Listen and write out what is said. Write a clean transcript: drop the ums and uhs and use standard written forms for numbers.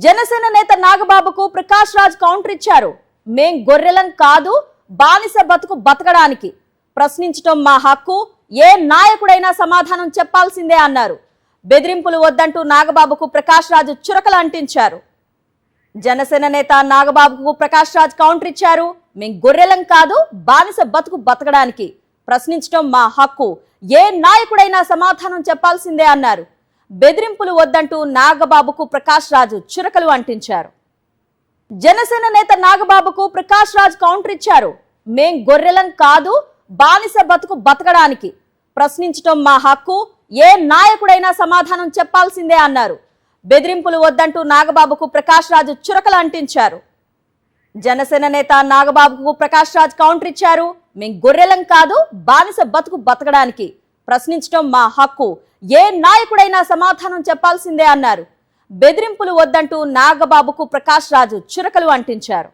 జనసేన నేత నాగబాబుకు ప్రకాష్ రాజ్ కౌంటర్ ఇచ్చారు. మేం గొర్రెలం కాదు, బానిస బతుకు బతకడానికి. ప్రశ్నించటం మా హక్కు, ఏ నాయకుడైనా సమాధానం చెప్పాల్సిందే అన్నారు. బెదిరింపులు వద్దంటూ నాగబాబుకు ప్రకాష్ రాజ్ చురకలు అంటించారు. జనసేన నేత నాగబాబుకు ప్రకాష్ రాజ్ కౌంటర్ ఇచ్చారు. మేం గొర్రెలం కాదు, బానిస బతుకు బతకడానికి. ప్రశ్నించటం మా హక్కు, ఏ నాయకుడైనా సమాధానం చెప్పాల్సిందే అన్నారు. బెదిరింపులు వద్దంటూ నాగబాబుకు ప్రకాష్ రాజ్ చురకలు అంటించారు. జనసేన నేత నాగబాబుకు ప్రకాష్ రాజ్ కౌంటర్ ఇచ్చారు. మేం గొర్రెలం కాదు, బానిస బతుకు బతకడానికి. ప్రశ్నించటం మా హక్కు, ఏ నాయకుడైనా సమాధానం చెప్పాల్సిందే అన్నారు. బెదిరింపులు వద్దంటూ నాగబాబుకు ప్రకాష్ రాజ్ చురకలు అంటించారు. జనసేన నేత నాగబాబుకు ప్రకాష్ రాజ్ కౌంటర్ ఇచ్చారు. మేం గొర్రెలం కాదు, బానిస బతుకు బతకడానికి. ప్రశ్నించటం మా హక్కు, ఏ నాయకుడైనా సమాధానం చెప్పాల్సిందే అన్నారు. బెదిరింపులు వద్దంటూ నాగబాబుకు ప్రకాష్ రాజ్ చురకలు అంటించారు.